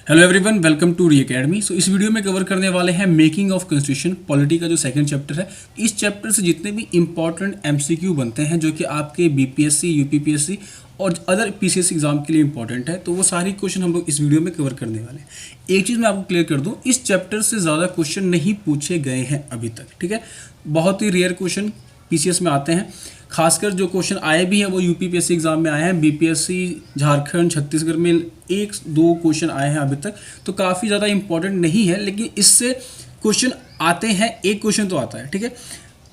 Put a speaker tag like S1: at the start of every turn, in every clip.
S1: Hello everyone, welcome to री academy. इस video में कवर करने वाले हैं मेकिंग ऑफ कॉन्स्टिट्यूशन पॉलिटी का जो सेकंड चैप्टर है। इस चैप्टर से जितने भी इंपॉर्टेंट एमसीक्यू बनते हैं जो कि आपके बीपीएससी, यूपीपीएससी और अदर पीसीएस एग्जाम के लिए इंपॉर्टेंट है, तो वो सारी क्वेश्चन हम लोग इस वीडियो में कवर करने वाले हैं। एक चीज़ मैं आपको क्लियर कर दूँ, इस चैप्टर से ज़्यादा क्वेश्चन नहीं पूछे गए हैं अभी तक, ठीक है। बहुत ही रेयर क्वेश्चन पीसीएस में आते हैं। खासकर जो क्वेश्चन आए भी हैं वो यूपीपीएससी एग्जाम में आए हैं। बीपीएससी झारखंड, छत्तीसगढ़ में एक दो क्वेश्चन आए हैं अभी तक, तो काफ़ी ज़्यादा इंपॉर्टेंट नहीं है, लेकिन इससे क्वेश्चन आते हैं, एक क्वेश्चन तो आता है, ठीक है।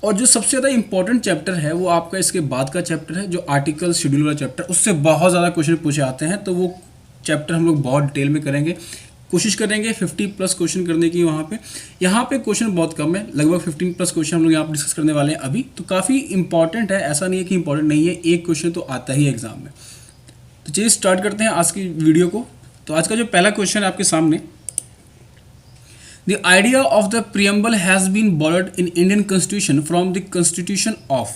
S1: और जो सबसे ज़्यादा इंपॉर्टेंट चैप्टर है वो आपका इसके बाद का चैप्टर है, जो आर्टिकल शेड्यूल वाला चैप्टर, उससे बहुत ज़्यादा क्वेश्चन पूछे आते हैं। तो वो चैप्टर हम लोग बहुत डिटेल में करेंगे, कोशिश करेंगे 50+ क्वेश्चन करने की। यहाँ पे क्वेश्चन बहुत कम है, लगभग 15+ क्वेश्चन हम लोग यहाँ पर डिस्कस करने वाले हैं अभी। तो काफ़ी इंपॉर्टेंट है, ऐसा नहीं है कि इंपॉर्टेंट नहीं है, एक क्वेश्चन तो आता ही है एग्जाम में। तो चलिए स्टार्ट करते हैं आज की वीडियो को। तो आज का जो पहला क्वेश्चन है आपके सामने, the idea of the preamble has been borrowed in Indian constitution from the constitution of.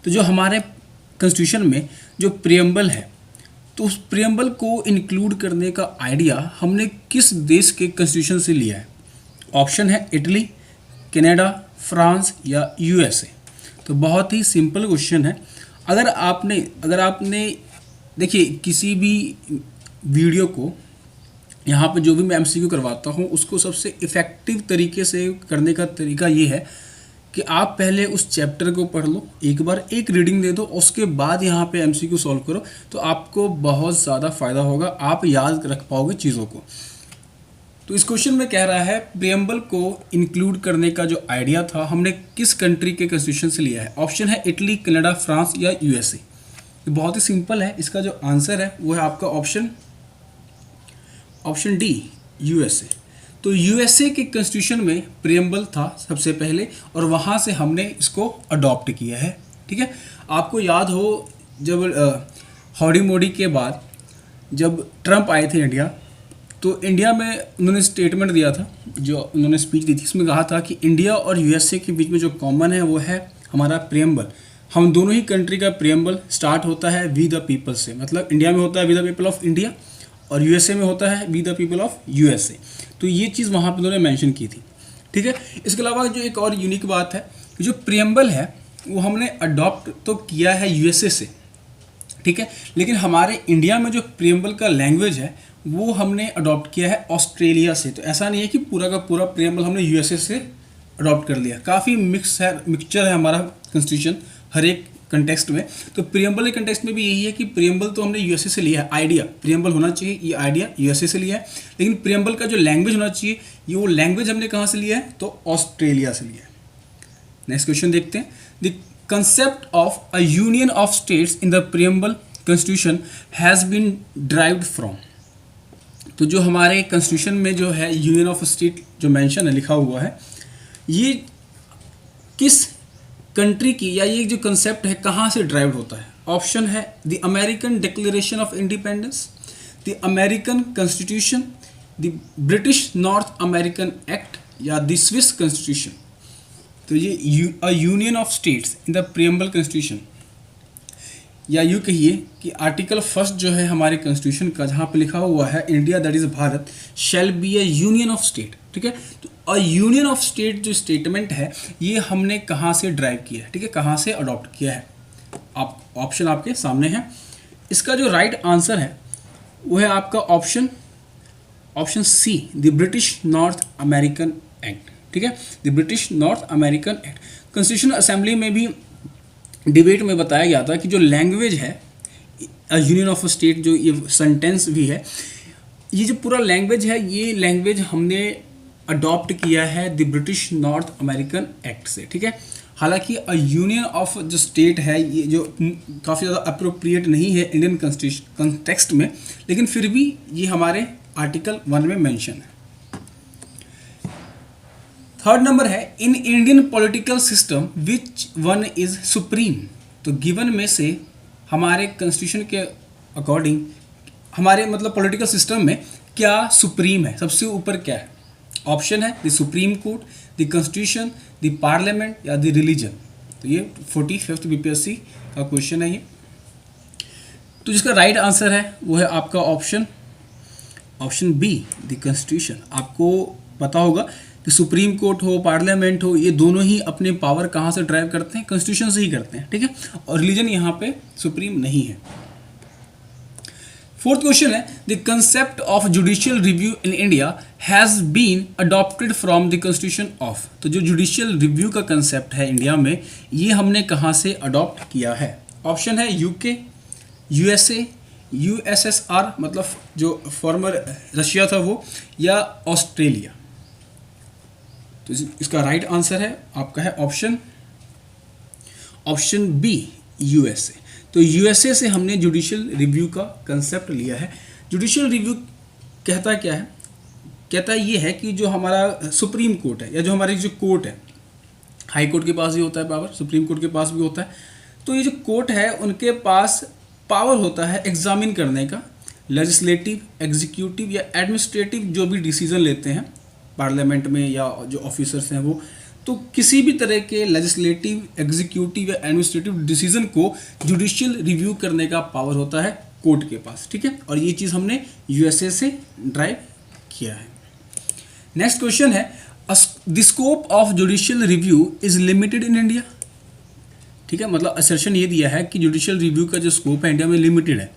S1: तो जो हमारे कॉन्स्टिट्यूशन में जो प्रियम्बल है, तो उस प्रियम्बल को इंक्लूड करने का आइडिया हमने किस देश के कॉन्स्टिट्यूशन से लिया है? ऑप्शन है इटली, कनाडा, फ्रांस या यूएसए। तो बहुत ही सिंपल क्वेश्चन है। अगर आपने देखिए किसी भी वीडियो को, यहाँ पे जो भी मैं एमसीक्यू करवाता हूँ उसको सबसे इफ़ेक्टिव तरीके से करने का तरीका ये है कि आप पहले उस चैप्टर को पढ़ लो, एक बार एक रीडिंग दे दो, उसके बाद यहाँ पे एमसीक्यू सॉल्व करो, तो आपको बहुत ज़्यादा फ़ायदा होगा, आप याद रख पाओगे चीज़ों को। तो इस क्वेश्चन में कह रहा है प्रियम्बल को इंक्लूड करने का जो आइडिया था हमने किस कंट्री के कॉन्स्टिट्यूशन से लिया है? ऑप्शन है इटली, कनाडा, फ्रांस या यूएसए। तो बहुत ही सिंपल है, इसका जो आंसर है वो है आपका ऑप्शन डी, यूएसए। तो यूएसए के कॉन्स्टिट्यूशन में प्रियम्बल था सबसे पहले, और वहाँ से हमने इसको अडॉप्ट किया है, ठीक है। आपको याद हो जब हौडी मोडी के बाद जब ट्रम्प आए थे इंडिया, तो इंडिया में उन्होंने स्टेटमेंट दिया था, जो उन्होंने स्पीच दी थी, इसमें कहा था कि इंडिया और यूएसए के बीच में जो कॉमन है वो है हमारा प्रियम्बल। हम दोनों ही कंट्री का प्रियम्बल स्टार्ट होता है वी द पीपल से, मतलब इंडिया में होता है we the people of India और यूएसए में होता है we the people of USA. तो ये चीज़ वहाँ पे उन्होंने मेंशन की थी, ठीक है। इसके अलावा जो एक और यूनिक बात है कि जो प्रियम्बल है वो हमने अडॉप्ट तो किया है यूएसए से, ठीक है, लेकिन हमारे इंडिया में जो प्रियम्बल का लैंग्वेज है वो हमने अडॉप्ट किया है ऑस्ट्रेलिया से। तो ऐसा नहीं है कि पूरा का पूरा प्रियम्बल हमने यूएसए से अडॉप्ट कर लिया, काफ़ी मिक्सचर है हमारा कॉन्स्टिट्यूशन हर एक कंटेक्स्ट में। तो प्रियम्बल के कंटेक्स्ट में भी यही है कि प्रियम्बल तो हमने यूएसए से लिया है, आइडिया प्रियम्बल होना चाहिए, ये आइडिया यूएसए से लिया है, लेकिन प्रियम्बल का जो लैंग्वेज होना चाहिए ये वो लैंग्वेज हमने कहाँ से लिया है? तो ऑस्ट्रेलिया से लिया है। नेक्स्ट क्वेश्चन देखते हैं। The concept of a union of states in the preamble constitution has been derived from. तो जो हमारे कॉन्स्टिट्यूशन में जो है यूनियन ऑफ स्टेट जो मेंशन है, लिखा हुआ है, ये किस कंट्री की, या ये जो कंसेप्ट है कहाँ से ड्राइव होता है? ऑप्शन है the American declaration of independence, the American constitution, the British North American act या द स्विस कॉन्स्टिट्यूशन। तो ये अ union of states in the preamble constitution, या यूँ कहिए कि आर्टिकल 1 जो है हमारे कॉन्स्टिट्यूशन का, जहाँ पे लिखा हुआ है India that is Bharat shall be a union of state, ठीक है। तो अ यूनियन ऑफ स्टेट जो स्टेटमेंट है ये हमने कहाँ से ड्राइव किया है, ठीक है, कहाँ से अडॉप्ट किया है? आप ऑप्शन आपके सामने है। इसका जो राइट आंसर है वो है आपका option C, the British North American Act, ठीक है, the British North American Act. Constitutional assembly में भी डिबेट में बताया गया था कि जो लैंग्वेज है यूनियन ऑफ स्टेट, जो ये सेंटेंस भी है, ये जो पूरा लैंग्वेज है, ये लैंग्वेज हमने अडॉप्ट किया है the British North American act से, ठीक है। हालांकि अ यूनियन ऑफ जो स्टेट है ये जो काफ़ी ज़्यादा अप्रोप्रिएट नहीं है इंडियन कॉन्टेक्स्ट में, लेकिन फिर भी ये हमारे आर्टिकल 1 में मेंशन है। थर्ड नंबर है in Indian political system which one is supreme. तो गिवन में से हमारे कॉन्स्टिट्यूशन के अकॉर्डिंग हमारे मतलब पॉलिटिकल सिस्टम में क्या सुप्रीम है, सबसे ऊपर क्या है? ऑप्शन है the supreme court, the constitution, the parliament या द रिलीजन। तो ये 45th बीपीएससी का क्वेश्चन है ये। तो जिसका राइट आंसर है वो है आपका ऑप्शन बी द कॉन्स्टिट्यूशन। आपको पता होगा कि सुप्रीम कोर्ट हो, पार्लियामेंट हो, ये दोनों ही अपने पावर कहाँ से ड्राइव करते हैं? कॉन्स्टिट्यूशन से ही करते हैं, ठीक है। और रिलीजन यहाँ पे सुप्रीम नहीं है। फोर्थ क्वेश्चन है the concept of judicial review in India has been adopted from the constitution of. तो जो जुडिशियल रिव्यू का कंसेप्ट है इंडिया में, ये हमने कहाँ से अडॉप्ट किया है? ऑप्शन है यूके, यूएसए, यूएसएसआर मतलब जो फॉर्मर रशिया था वो, या ऑस्ट्रेलिया। तो इसका राइट आंसर है आपका है ऑप्शन बी यूएसए। तो यूएसए से हमने जुडिशियल रिव्यू का कंसेप्ट लिया है। जुडिशियल रिव्यू कहता क्या है? कहता ये है कि जो हमारा सुप्रीम कोर्ट है या जो हमारी जो कोर्ट है, हाई कोर्ट के पास भी होता है पावर, सुप्रीम कोर्ट के पास भी होता है, तो ये जो कोर्ट है उनके पास पावर होता है एग्जामिन करने का लेजिस्लेटिव, एग्जीक्यूटिव या एडमिनिस्ट्रेटिव जो भी डिसीजन लेते हैं पार्लियामेंट में या जो ऑफिसर्स हैं वो, तो किसी भी तरह के लेजिस्लेटिव, एग्जीक्यूटिव या एडमिनिस्ट्रेटिव डिसीजन को जुडिशियल रिव्यू करने का पावर होता है कोर्ट के पास, ठीक है। और ये चीज़ हमने यूएसए से ड्राइव किया है। नेक्स्ट क्वेश्चन है the scope of judicial review is limited in India. ठीक है, मतलब असर्शन ये दिया है कि जुडिशियल रिव्यू का जो स्कोप है इंडिया में लिमिटेड है।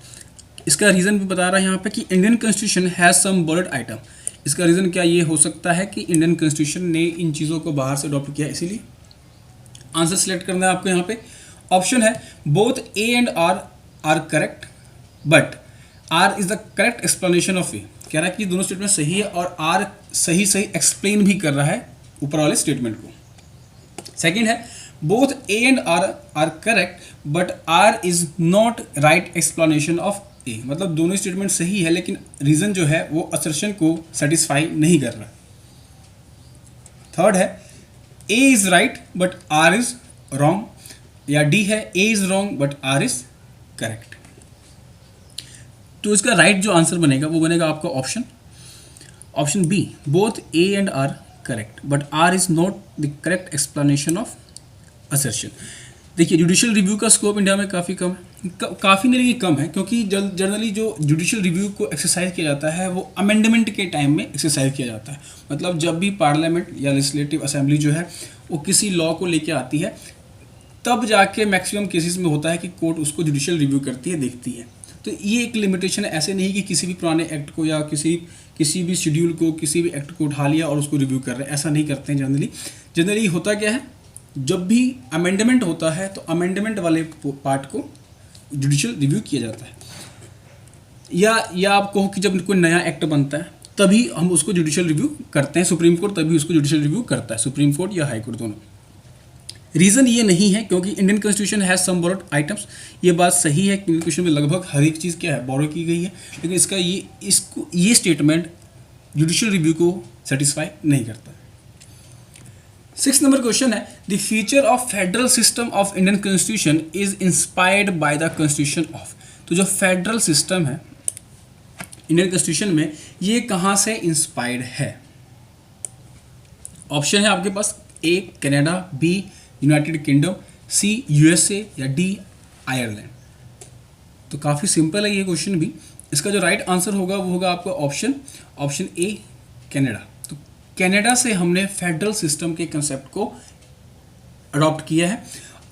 S1: इसका रीज़न भी बता रहा है यहाँ पे कि Indian constitution has some bold item. इसका रीज़न क्या ये हो सकता है कि इंडियन कॉन्स्टिट्यूशन ने इन चीज़ों को बाहर से अडॉप्ट किया, इसीलिए आंसर सेलेक्ट करना है आपको यहाँ पे। ऑप्शन है both A and R are correct but R is the correct explanation of A. कह रहा है कि दोनों स्टेटमेंट सही है और आर सही एक्सप्लेन भी कर रहा है ऊपर वाले स्टेटमेंट को। सेकेंड है both A and R are correct but R is not right explanation of A. मतलब दोनों स्टेटमेंट सही है लेकिन रीजन जो है वो असर्शन को सेटिस्फाई नहीं कर रहा। थर्ड है A is right but R is wrong, या डी है A is wrong but R is correct. तो इसका राइट जो आंसर बनेगा वो बनेगा आपका option B both A and R correct but R is not the correct explanation of assertion. देखिए जुडिशियल रिव्यू का स्कोप इंडिया में काफ़ी कम है, काफ़ी नहीं लेकिन कम है, क्योंकि जनरली जो जुडिशियल रिव्यू को एक्सरसाइज किया जाता है वो अमेंडमेंट के टाइम में एक्सरसाइज किया जाता है। मतलब जब भी पार्लियामेंट या लेजिस्लेटिव असेंबली जो है वो किसी लॉ को लेके आती है तब जाके मैक्सिमम केसेस में होता है कि कोर्ट उसको जुडिशियल रिव्यू करती है, देखती है। तो ये एक लिमिटेशन है, ऐसे नहीं कि किसी भी पुराने एक्ट को या किसी भी शेड्यूल को, किसी भी एक्ट को उठा लिया और उसको रिव्यू कर रहे हैं, ऐसा नहीं करते हैं जनरली होता क्या है, जब भी अमेंडमेंट होता है तो अमेंडमेंट वाले पार्ट को जुडिशियल रिव्यू किया जाता है, या आप कहो कि जब कोई नया एक्ट बनता है तभी हम उसको जुडिशियल रिव्यू करते हैं। सुप्रीम कोर्ट तभी उसको जुडिशियल रिव्यू करता है, सुप्रीम कोर्ट या हाई कोर्ट दोनों। रीज़न ये नहीं है क्योंकि Indian constitution has some borrowed items. ये बात सही है कि इंडियन कॉन्स्टिट्यूशन में लगभग हर एक चीज़ क्या है, बोरो की गई है, लेकिन इसका ये स्टेटमेंट जुडिशियल रिव्यू को सेटिस्फाई नहीं करता। 6 नंबर क्वेश्चन है the feature of federal system of Indian constitution is inspired by the constitution of. तो जो फेडरल सिस्टम है इंडियन कॉन्स्टिट्यूशन में, ये कहाँ से इंस्पायर्ड है? ऑप्शन है आपके पास A Canada, B United Kingdom, C USA या डी आयरलैंड। तो काफ़ी सिंपल है ये क्वेश्चन भी। इसका जो राइट आंसर होगा वो होगा आपका ऑप्शन ए कनाडा। तो कनाडा से हमने फेडरल सिस्टम के कंसेप्ट को अडॉप्ट किया है।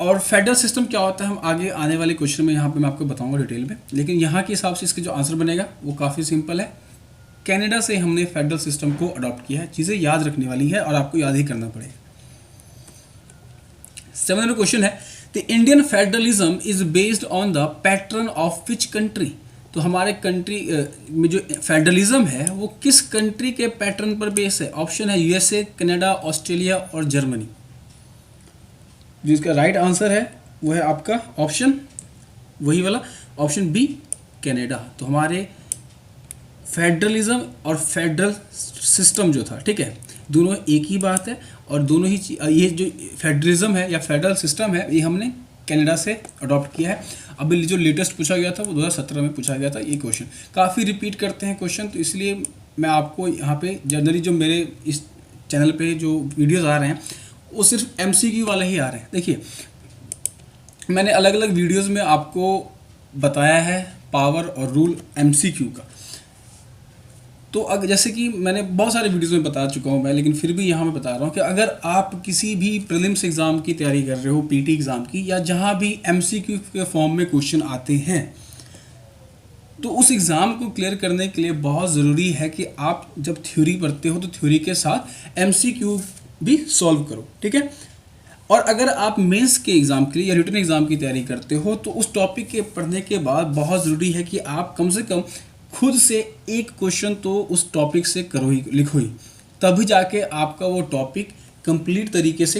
S1: और फेडरल सिस्टम क्या होता है हम आगे आने वाले क्वेश्चन में यहाँ पे मैं आपको बताऊंगा डिटेल में, लेकिन यहाँ के हिसाब से इसका जो आंसर बनेगा वो काफ़ी सिंपल है। कनाडा से हमने फेडरल सिस्टम को अडॉप्ट किया है। चीज़ें याद रखने वाली है और आपको याद ही करना पड़ेगा। 7 नंबर क्वेश्चन है the Indian federalism is based on the pattern of which country. तो हमारे कंट्री में जो फेडरलिज्म है वो किस कंट्री के पैटर्न पर बेस है? ऑप्शन है यूएसए, कनाडा, ऑस्ट्रेलिया और जर्मनी। जिसका राइट आंसर है वो है आपका वही वाला ऑप्शन बी कनाडा। तो हमारे फेडरलिज्म और फेडरल सिस्टम जो था, ठीक है, दोनों एक ही बात है और दोनों ही ये जो फेडरलिज्म है या फेडरल सिस्टम है ये हमने कनाडा से अडॉप्ट किया है। अभी जो लेटेस्ट पूछा गया था वो 2017 में पूछा गया था ये क्वेश्चन। काफ़ी रिपीट करते हैं क्वेश्चन, तो इसलिए मैं आपको यहाँ पे जनरली जो मेरे इस चैनल पे जो वीडियोज़ आ रहे हैं वो सिर्फ MCQ वाले ही आ रहे हैं। देखिए मैंने अलग अलग वीडियोज़ में आपको बताया है पावर और रूल MCQ का। तो अगर जैसे कि मैंने बहुत सारे वीडियोस में बता चुका हूँ मैं, लेकिन फिर भी यहाँ मैं बता रहा हूँ कि अगर आप किसी भी प्रीलिम्स एग्ज़ाम की तैयारी कर रहे हो, पीटी एग्ज़ाम की, या जहाँ भी एमसीक्यू के फॉर्म में क्वेश्चन आते हैं, तो उस एग्ज़ाम को क्लियर करने के लिए बहुत ज़रूरी है कि आप जब थ्योरी पढ़ते हो तो थ्योरी के साथ एमसीक्यू भी सॉल्व करो, ठीक है। और अगर आप मेंस के एग्ज़ाम के लिए या रिटन एग्ज़ाम की तैयारी करते हो तो उस टॉपिक के पढ़ने के बाद बहुत ज़रूरी है कि आप कम से कम खुद से एक क्वेश्चन तो उस टॉपिक से करो ही, लिखो ही, तभी जाके आपका वो टॉपिक कंप्लीट तरीके से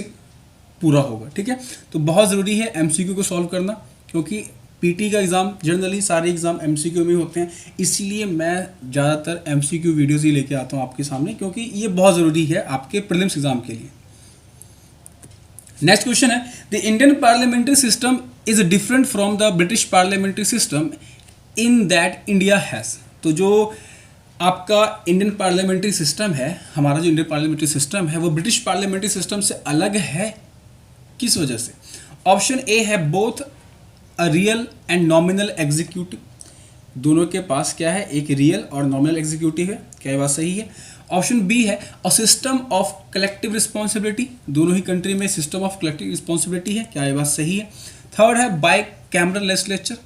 S1: पूरा होगा, ठीक है। तो बहुत ज़रूरी है एमसीक्यू को सॉल्व करना, क्योंकि पीटी का एग्ज़ाम जनरली सारे एग्ज़ाम एमसीक्यू में होते हैं, इसलिए मैं ज़्यादातर एमसीक्यू वीडियोज़ ही लेके आता हूँ आपके सामने, क्योंकि ये बहुत ज़रूरी है आपके प्रीलिम्स एग्ज़ाम के लिए। नेक्स्ट क्वेश्चन है, the Indian parliamentary system is different from the British parliamentary system in that India has. तो जो आपका इंडियन पार्लियामेंट्री सिस्टम है, हमारा जो इंडियन पार्लियामेंट्री सिस्टम है वो ब्रिटिश पार्लियामेंट्री सिस्टम से अलग है, किस वजह से? ऑप्शन ए है both a real and nominal executive, दोनों के पास क्या है, एक रियल और नॉमिनल एग्जीक्यूटिव है, क्या ये बात सही है? ऑप्शन बी है a system of collective responsibility, दोनों ही कंट्री में सिस्टम ऑफ कलेक्टिव रिस्पॉन्सिबिलिटी है, क्या ये बात सही है? थर्ड है बाय कैमरल लेजिस्लेचर,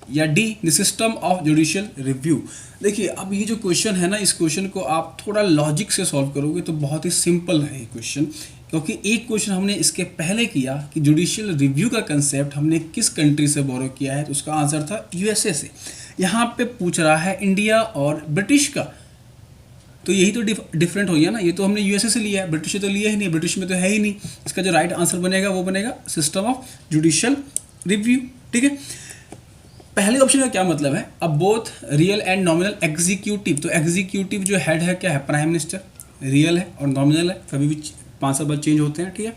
S1: या D the system of judicial review. देखिए अब ये जो क्वेश्चन है ना, इस क्वेश्चन को आप थोड़ा लॉजिक से सॉल्व करोगे तो बहुत ही सिंपल है ये क्वेश्चन, क्योंकि एक क्वेश्चन हमने इसके पहले किया कि जुडिशियल रिव्यू का कंसेप्ट हमने किस कंट्री से बोरो किया है, तो उसका आंसर था यूएसए से। यहाँ पे पूछ रहा है इंडिया और ब्रिटिश का, तो यही तो डिफरेंट हो गया ना, ये तो हमने यूएसए से लिया है, ब्रिटिश से तो लिया ही नहीं, ब्रिटिश में तो है ही नहीं। इसका जो राइट आंसर बनेगा वो बनेगा सिस्टम ऑफ जुडिशियल रिव्यू, ठीक है। पहले ऑप्शन का क्या मतलब है, अब both real and nominal executive, तो एग्जीक्यूटिव जो हेड है क्या है, प्राइम मिनिस्टर, रियल है और नॉमिनल है, कभी भी 5 साल बाद चेंज होते हैं, ठीक है।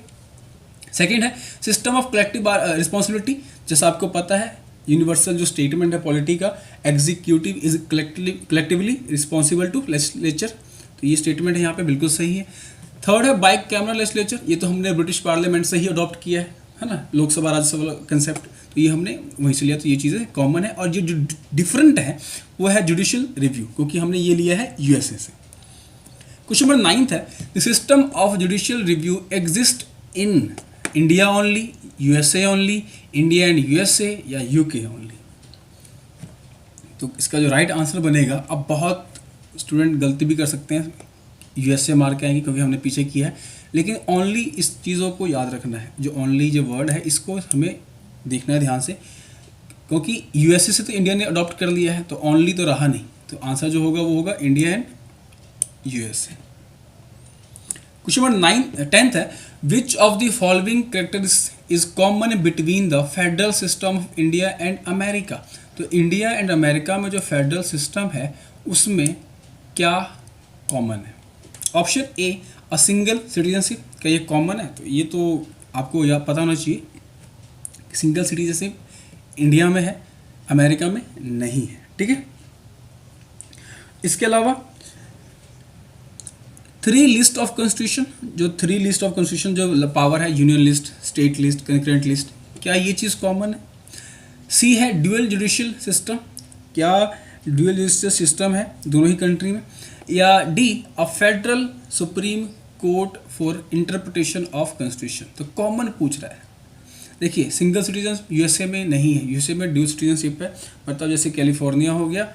S1: सेकंड है सिस्टम ऑफ कलेक्टिव रिस्पॉन्सिबिलिटी, जैसा आपको पता है यूनिवर्सल जो स्टेटमेंट है पॉलिटी का, executive is collectively responsible to legislature, तो ये स्टेटमेंट है यहाँ पे बिल्कुल सही है। थर्ड है बाय कैमरल लेजिस्लेचर, ये तो हमने ब्रिटिश पार्लियामेंट से ही अडॉप्ट किया है ना, लोकसभा राज्यसभा कंसेप्ट, तो ये हमने वहीं से लिया, तो ये चीज़ें कॉमन है। और जो डिफरेंट है वो है जुडिशियल रिव्यू, क्योंकि हमने ये लिया है यूएसए से। क्वेश्चन नंबर 9 है, the system of judicial review exist in India only, USA only, India and USA, या यूके ओनली। तो इसका जो राइट आंसर बनेगा, अब बहुत स्टूडेंट गलती भी कर सकते हैं, यूएसए मार के आएंगे क्योंकि हमने पीछे किया है, लेकिन ओनली इस चीज़ों को याद रखना है, जो ओनली जो वर्ड है इसको हमें देखना है ध्यान से, क्योंकि यूएसए से तो इंडिया ने अडॉप्ट कर लिया है, तो ओनली तो रहा नहीं, तो आंसर जो होगा वो होगा India and USA. Question number 10 है, which of the following characteristics is common between the federal system of India and America. तो इंडिया एंड अमेरिका में जो फेडरल सिस्टम है उसमें क्या कॉमन है? Option A a single citizenship, क्या ये कॉमन है? तो ये तो आपको यह पता होना चाहिए, सिंगल सिटीजनशिप इंडिया में है, अमेरिका में नहीं है, ठीक है। इसके अलावा 3 लिस्ट ऑफ कॉन्स्टिट्यूशन, जो 3 लिस्ट ऑफ कॉन्स्टिट्यूशन जो पावर है, union list, state list, concurrent list, क्या ये चीज़ कॉमन है? सी है ड्यूअल जुडिशियल सिस्टम, क्या ड्यूअल जुडिशियल सिस्टम है दोनों ही कंट्री में? या D a federal supreme court for interpretation of constitution. तो कॉमन पूछ रहा है। देखिए सिंगल सिटीजन यूएसए में नहीं है, यूएसए में ड्यूअल सिटीजनशिप है, मतलब जैसे कैलिफोर्निया हो गया,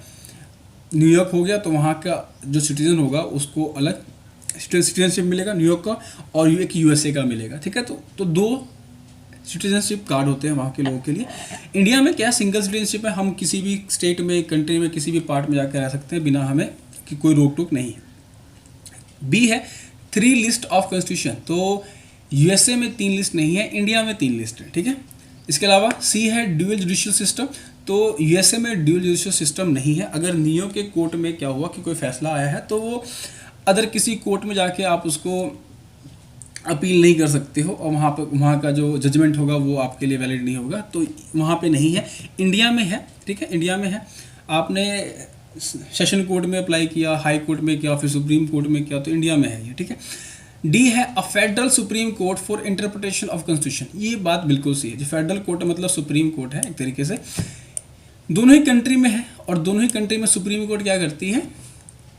S1: न्यूयॉर्क हो गया, तो वहाँ का जो सिटीजन होगा उसको अलग सिटीजनशिप मिलेगा न्यूयॉर्क का, और एक यूएसए का मिलेगा, ठीक है। तो 2 सिटीजनशिप कार्ड होते हैं वहाँ के लोगों के लिए। इंडिया में क्या सिंगल सिटीजनशिप है, हम किसी भी स्टेट में, कंट्री में, किसी भी पार्ट में जाकर रह सकते हैं बिना हमें कि कोई रोक टोक नहीं है। बी है 3 लिस्ट ऑफ कॉन्स्टिट्यूशन, तो यूएसए में 3 लिस्ट नहीं है, इंडिया में 3 लिस्ट है, ठीक है। इसके अलावा सी है ड्यूअल जुडिशियल सिस्टम, तो यूएसए में ड्यूअल जुडिशियल सिस्टम नहीं है। अगर न्यूयॉर्क के कोर्ट में क्या हुआ कि कोई फैसला आया है तो वो अदर किसी कोर्ट में जाके आप उसको अपील नहीं कर सकते हो, और वहाँ का जो जजमेंट होगा वो आपके लिए वैलिड नहीं होगा, तो वहाँ पे नहीं है। इंडिया में है, ठीक है, इंडिया में है। आपने सेशन कोर्ट में अप्लाई किया, हाई कोर्ट में किया, फिर सुप्रीम कोर्ट में किया, तो इंडिया में है ये, ठीक है। डी है a federal supreme court for interpretation of constitution, ये बात बिल्कुल सही है। जो फेडरल कोर्ट मतलब सुप्रीम कोर्ट है एक तरीके से, दोनों ही कंट्री में है, और दोनों ही कंट्री में सुप्रीम कोर्ट क्या करती है,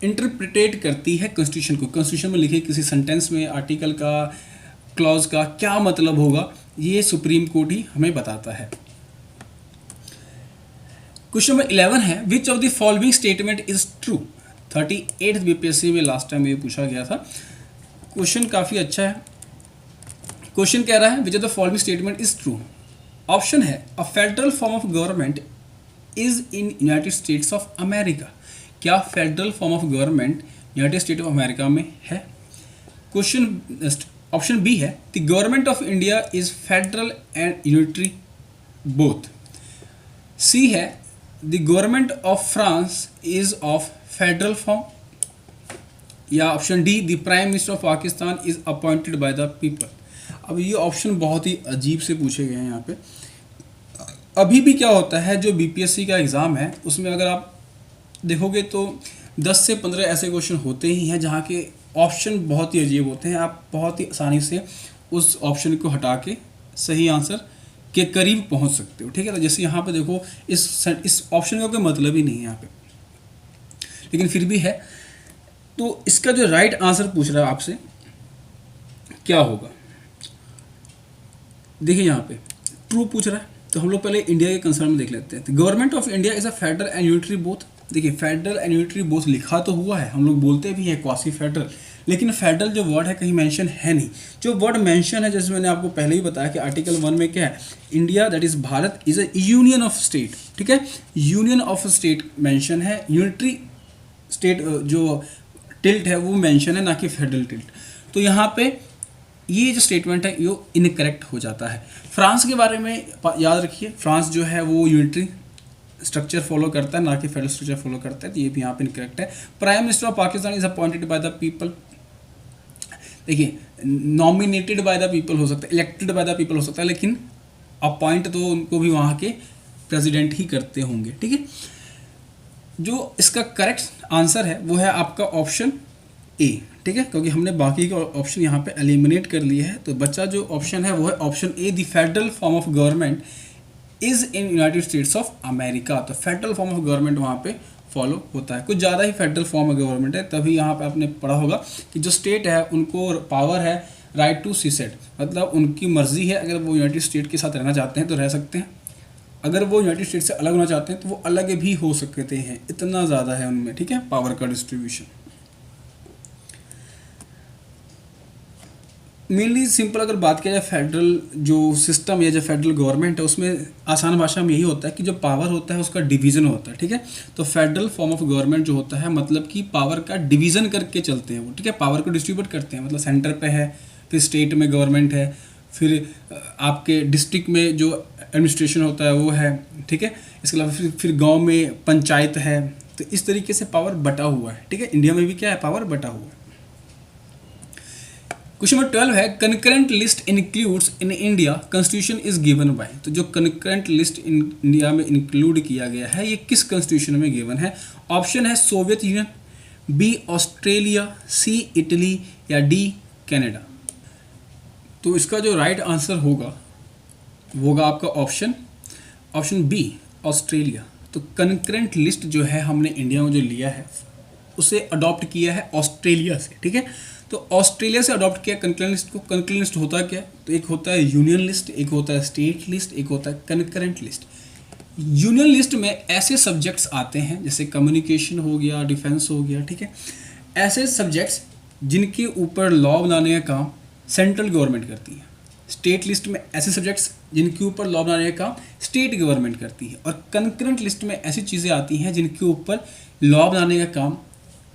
S1: इंटरप्रिटेट करती है कॉन्स्टिट्यूशन को। कॉन्स्टिट्यूशन में लिखे किसी सेंटेंस में आर्टिकल का, क्लॉज का क्या मतलब होगा, ये सुप्रीम कोर्ट ही हमें बताता है। क्वेश्चन नंबर 11 है, which of the following statement is true. 38th BPSC में लास्ट टाइम ये पूछा गया था। क्वेश्चन काफ़ी अच्छा है। क्वेश्चन कह रहा है which of the following statement is true. Option है a federal form of government is in United States of America. क्या federal form of government United States of America में है? क्वेश्चन ऑप्शन बी है the government of India is federal and unitary both. C है the government of France is of federal form. या option D the prime minister of Pakistan is appointed by the people. अब ये option बहुत ही अजीब से पूछे गए हैं यहाँ पे। अभी भी क्या होता है, जो बीपीएससी का एग्ज़ाम है उसमें अगर आप देखोगे तो 10 से 15 ऐसे क्वेश्चन होते ही हैं जहाँ के ऑप्शन बहुत ही अजीब होते हैं। आप बहुत ही आसानी से उस ऑप्शन को हटा के सही आंसर के करीब पहुँच सकते हो। ठीक है, तो जैसे यहाँ पे देखो इस ऑप्शन का कोई मतलब ही नहीं है यहाँ पे, लेकिन फिर भी है। तो इसका जो राइट आंसर पूछ रहा है आपसे क्या होगा, देखिए यहाँ पे ट्रू पूछ रहा है। तो हम लोग पहले इंडिया के कंसर्न में देख लेते हैं। Government of India is a federal and unitary both. देखिए फेडरल एंड यूनिटरी बोथ लिखा तो हुआ है, हम लोग बोलते भी हैं क्वासी फेडरल, लेकिन फेडरल जो वर्ड है कहीं मेंशन है नहीं। जो वर्ड मेंशन है, जैसे मैंने आपको पहले ही बताया कि आर्टिकल 1 में क्या है, India that is Bharat is a union of state. ठीक है, यूनियन ऑफ स्टेट मेंशन है, यूनिटरी स्टेट जो टिल्ट है वो मेंशन है, ना कि फेडरल टिल्ट। तो यहाँ पे ये जो स्टेटमेंट है ये इनकरेक्ट हो जाता है। फ्रांस के बारे में याद रखिए, फ्रांस जो है वो यूनिटरी स्ट्रक्चर फॉलो करता है, ना कि फेडरल स्ट्रक्चर फॉलो करता है, तो ये भी यहाँ पे इनकरेक्ट है। Prime minister of Pakistan is appointed by the people. देखिए नॉमिनेटेड बाय द पीपल हो सकता है, इलेक्टेड बाय द पीपल हो सकता है, लेकिन अपॉइंट तो उनको भी वहाँ के प्रेसिडेंट ही करते होंगे। ठीक है, जो इसका करेक्ट आंसर है वो है आपका ऑप्शन ए। ठीक है, क्योंकि हमने बाकी के ऑप्शन यहाँ पे एलिमिनेट कर लिए हैं, तो बच्चा जो ऑप्शन है वो है option A, the federal form of government is in United States of America. तो फेडरल फॉर्म ऑफ गवर्नमेंट वहाँ पे फॉलो होता है, कुछ ज़्यादा ही फेडरल फॉर्म ऑफ गवर्नमेंट है। तभी यहाँ पे आपने पढ़ा होगा कि जो स्टेट है उनको पावर है राइट टू सीसेट, मतलब उनकी मर्जी है, अगर वो यूनाइटेड स्टेट के साथ रहना चाहते हैं तो रह सकते हैं, अगर वो यूनाइटेड स्टेट से अलग होना चाहते हैं तो वो अलग भी हो सकते हैं। इतना ज़्यादा है उनमें, ठीक है, पावर का डिस्ट्रीब्यूशन। मेनली सिंपल अगर बात किया जाए फेडरल जो सिस्टम या जो फेडरल गवर्नमेंट है उसमें आसान भाषा में यही होता है कि जो पावर होता है उसका डिवीज़न होता है। ठीक है, तो फेडरल फॉर्म ऑफ गवर्नमेंट जो होता है मतलब कि पावर का डिवीज़न करके चलते हैं वो। ठीक है, पावर को डिस्ट्रीब्यूट करते हैं, मतलब सेंटर पे है, फिर स्टेट में गवर्नमेंट है, फिर आपके डिस्ट्रिक्ट में जो एडमिनिस्ट्रेशन होता है वो है। ठीक है, इसके अलावा फिर गाँव में पंचायत है। तो इस तरीके से पावर बटा हुआ है। ठीक है, इंडिया में भी क्या है, पावर बटा हुआ है। क्वेश्चन नंबर 12 है, concurrent list includes in India constitution is given by. तो जो कंकरेंट लिस्ट इंडिया में इंक्लूड किया गया है ये किस कॉन्स्टिट्यूशन में गिवन है? ऑप्शन है सोवियत यूनियन, बी ऑस्ट्रेलिया, सी इटली या डी कनाडा। तो इसका जो राइट आंसर होगा वो होगा आपका ऑप्शन बी ऑस्ट्रेलिया। तो कंकरेंट लिस्ट जो है हमने इंडिया में जो लिया है उसे अडॉप्ट किया है ऑस्ट्रेलिया से। ठीक है, तो ऑस्ट्रेलिया से अडॉप्ट किया कंकरेंट लिस्ट को। कंकरेंट लिस्ट होता क्या? तो एक होता है यूनियन लिस्ट, एक होता है स्टेट लिस्ट, एक होता है कंकरेंट लिस्ट। यूनियन लिस्ट में ऐसे सब्जेक्ट्स आते हैं जैसे कम्युनिकेशन हो गया, डिफेंस हो गया। ठीक है, ऐसे सब्जेक्ट्स जिनके ऊपर लॉ बनाने का काम सेंट्रल गवर्नमेंट करती है। स्टेट लिस्ट में ऐसे सब्जेक्ट्स जिनके ऊपर लॉ बनाने का काम स्टेट गवर्नमेंट करती है। और कंकरेंट लिस्ट में ऐसी चीज़ें आती हैं जिनके ऊपर लॉ बनाने का काम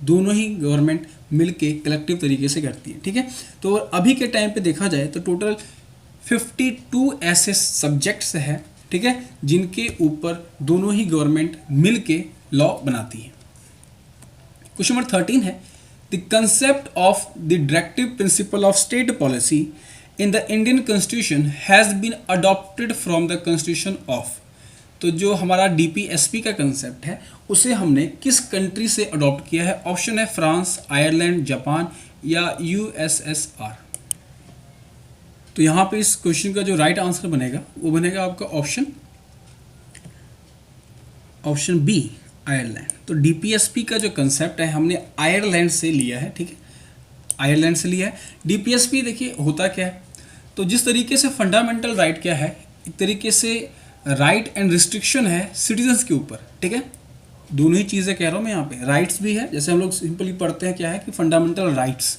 S1: दोनों ही गवर्नमेंट मिलके कलेक्टिव तरीके से करती है। ठीक है, तो अभी के टाइम पे देखा जाए तो टोटल 52 ऐसे सब्जेक्ट्स हैं, ठीक है, जिनके ऊपर दोनों ही गवर्नमेंट मिलके लॉ बनाती है। क्वेश्चन नंबर 13 है, the concept of the directive principle of state policy in the Indian constitution has been adopted from the constitution of. तो जो हमारा डीपीएसपी का कंसेप्ट है उसे हमने किस कंट्री से अडॉप्ट किया है? ऑप्शन है फ्रांस, आयरलैंड, जापान या यूएसएसआर। तो यहाँ पे इस क्वेश्चन का जो राइट आंसर बनेगा वो बनेगा आपका ऑप्शन बी आयरलैंड। तो डीपीएसपी का जो कंसेप्ट है हमने आयरलैंड से लिया है, ठीक है, आयरलैंड से लिया है। डीपीएसपी देखिए होता क्या है, तो जिस तरीके से फंडामेंटल राइट क्या है, एक तरीके से राइट एंड रिस्ट्रिक्शन है सिटीजन्स के ऊपर, ठीक है, दोनों ही चीज़ें कह रहा हूँ मैं यहाँ पे। राइट्स भी है, जैसे हम लोग सिंपली पढ़ते हैं क्या है कि फंडामेंटल राइट्स,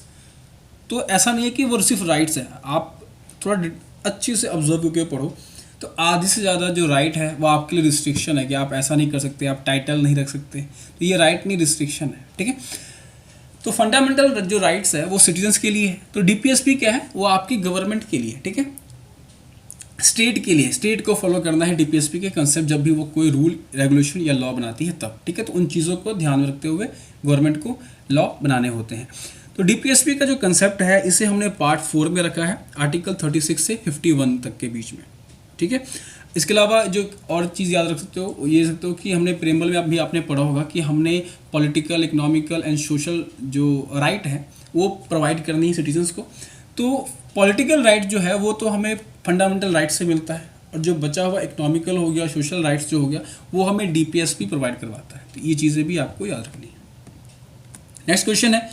S1: तो ऐसा नहीं है कि वो सिर्फ राइट्स है, आप थोड़ा अच्छे से ऑब्जर्व करके पढ़ो, तो आधे से ज़्यादा जो राइट है वो आपके लिए रिस्ट्रिक्शन है कि आप ऐसा नहीं कर सकते, आप टाइटल नहीं रख सकते, तो ये राइट नहीं रिस्ट्रिक्शन है, ठीक है। तो फंडामेंटल जो राइट्स है वो सिटीजन्स के लिए है, तो डीपीएसपी क्या है, वो आपकी गवर्नमेंट के लिए, ठीक है, स्टेट के लिए, स्टेट को फॉलो करना है डीपीएसपी के कंसेप्ट जब भी वो कोई रूल रेगुलेशन या लॉ बनाती है तब, ठीक है। तो उन चीज़ों को ध्यान में रखते हुए गवर्नमेंट को लॉ बनाने होते हैं। तो डीपीएसपी का जो कंसेप्ट है इसे हमने पार्ट 4 में रखा है, आर्टिकल 36 से 51 तक के बीच में, ठीक है। इसके अलावा जो और चीज़ याद रख सकते हो ये सकते हो कि हमने प्रेम्बल में अभी आपने पढ़ा होगा कि हमने पॉलिटिकल, इकोनॉमिकल एंड सोशल जो राइट है वो प्रोवाइड करनी है सिटीजन्स को। तो पॉलिटिकल राइट जो है वो तो हमें फंडामेंटल राइट से मिलता है, और जो बचा हुआ इकोनॉमिकल हो गया, सोशल राइट्स जो हो गया, वो हमें डीपीएसपी प्रोवाइड करवाता है। तो ये चीज़ें भी आपको याद रखनी है। नेक्स्ट क्वेश्चन है,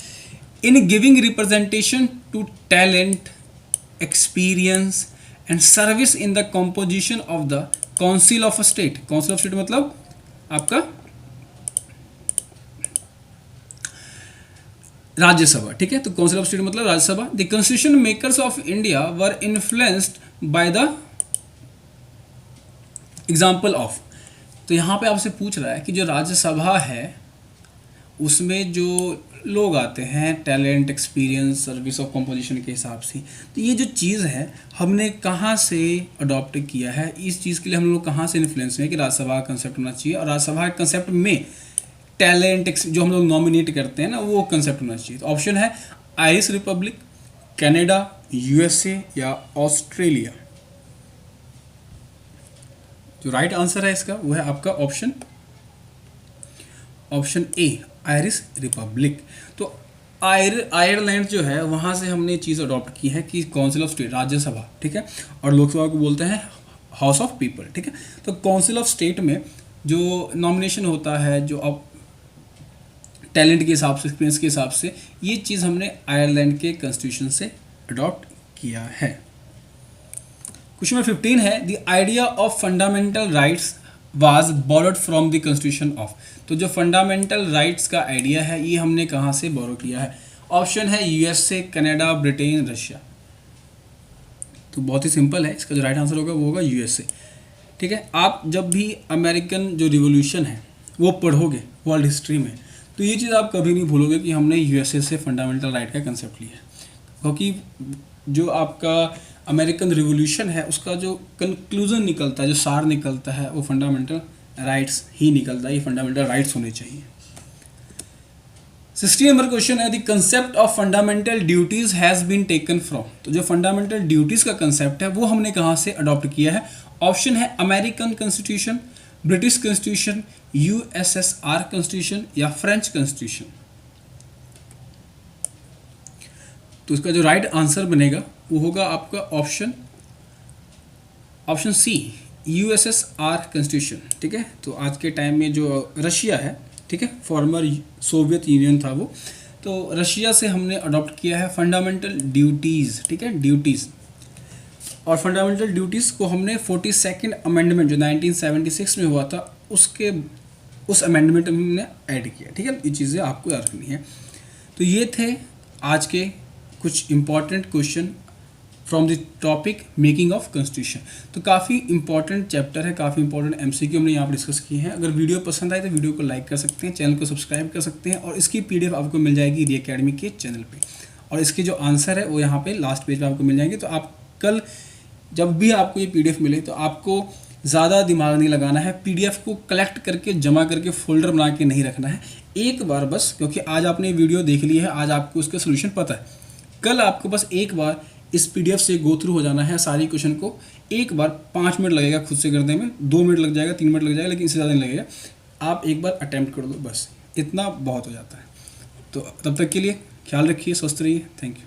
S1: in giving representation to talent, experience and service in the composition of the council of a state. Council of state मतलब आपका राज्यसभा, ठीक है। तो काउंसिल ऑफ स्टेट मतलब Rajya Sabha. The constitution makers of India were influenced by the example of. तो यहाँ पे आपसे पूछ रहा है कि जो राज्यसभा है उसमें जो लोग आते हैं talent, experience, service of composition के हिसाब से, तो ये जो चीज़ है हमने कहाँ से अडॉप्ट किया है, इस चीज़ के लिए हम लोग कहाँ से इन्फ्लुएंस हुए कि राज्यसभा का कंसेप्ट होना चाहिए, और राज्यसभा के कंसेप्ट में टैलेंट जो हम लोग नॉमिनेट करते हैं ना वो कंसेप्ट होना चाहिए। तो ऑप्शन है आयरिश रिपब्लिक, कनाडा, यूएसए या ऑस्ट्रेलिया। जो राइट आंसर है इसका वो है आपका ऑप्शन ए, आयरिश रिपब्लिक। तो आयरलैंड जो है वहाँ से हमने चीज़ अडॉप्ट की है कि काउंसिल ऑफ स्टेट, राज्यसभा, ठीक है, और लोकसभा को बोलते हैं हाउस ऑफ पीपल, ठीक है। तो काउंसिल ऑफ स्टेट में जो नॉमिनेशन होता है, जो अब टैलेंट के हिसाब से, एक्सपीरियंस के हिसाब से, ये चीज़ हमने आयरलैंड के कॉन्स्टिट्यूशन से अडॉप्ट किया है। क्वेश्चन नंबर 15 है, the idea of fundamental rights was borrowed from the constitution of. तो जो फंडामेंटल राइट्स का आइडिया है ये हमने कहाँ से बोरो किया है? ऑप्शन है यूएसए, कनाडा, ब्रिटेन, रशिया। तो बहुत ही सिंपल है, इसका जो राइट आंसर होगा वो होगा यूएसए, ठीक है। आप जब भी अमेरिकन जो रिवॉल्यूशन है वो पढ़ोगे वर्ल्ड हिस्ट्री में, तो ये चीज़ आप कभी नहीं भूलोगे कि हमने यूएसए से फंडामेंटल राइट का कंसेप्ट लिया है, क्योंकि जो आपका अमेरिकन रिवॉल्यूशन है उसका जो कंक्लूजन निकलता है, जो सार निकलता है, वो फंडामेंटल राइट्स ही निकलता है। ये फंडामेंटल राइट्स होने चाहिए। 60 नंबर क्वेश्चन है, the concept of fundamental duties has been taken from. तो जो फंडामेंटल ड्यूटीज का कंसेप्ट है वो हमने कहाँ से अडॉप्ट किया है? ऑप्शन है American constitution, British constitution, USSR constitution या फ्रेंच कॉन्स्टिट्यूशन। तो इसका जो राइट आंसर बनेगा वो होगा आपका ऑप्शन सी, यूएसएसआर कॉन्स्टिट्यूशन, ठीक है। तो आज के टाइम में जो रशिया है, ठीक है, फॉर्मर सोवियत यूनियन था वो, तो रशिया से हमने अडॉप्ट किया है फंडामेंटल ड्यूटीज़, ठीक है, ड्यूटीज़। और फंडामेंटल ड्यूटीज़ को हमने 42nd अमेंडमेंट जो 1976 में हुआ था उस अमेंडमेंट में हमने ऐड किया, ठीक है। ये चीज़ें आपको याद रखनी है। तो ये थे आज के कुछ important question from the topic making of constitution. तो काफ़ी इंपॉर्टेंट चैप्टर है, काफ़ी इंपॉर्टेंट एमसीक्यू हमने यहाँ पर डिस्कस किए हैं। अगर वीडियो पसंद आए तो वीडियो को लाइक कर सकते हैं, चैनल को सब्सक्राइब कर सकते हैं, और इसकी पीडीएफ आपको मिल जाएगी री अकेडमी के चैनल पे, और इसके जो आंसर है वो यहाँ पे लास्ट पेज पे आपको मिल जाएंगे। तो आप कल जब भी आपको ये पीडीएफ मिले तो आपको ज़्यादा दिमाग नहीं लगाना है, पीडीएफ को कलेक्ट करके जमा करके फोल्डर बना के नहीं रखना है, एक बार बस, क्योंकि आज आपने वीडियो देख ली है, आज आपको उसका सोल्यूशन पता है, कल आपको बस एक बार इस पीडीएफ से गो थ्रू हो जाना है सारी क्वेश्चन को। एक बार 5 मिनट लगेगा खुद से करने में, 2 मिनट लग जाएगा, 3 मिनट लग जाएगा, लेकिन इससे ज़्यादा नहीं लगेगा। आप एक बार अटैम्प्ट कर दो, बस इतना बहुत हो जाता है। तो तब तक के लिए ख्याल रखिए, स्वस्थ रहिए, थैंक यू।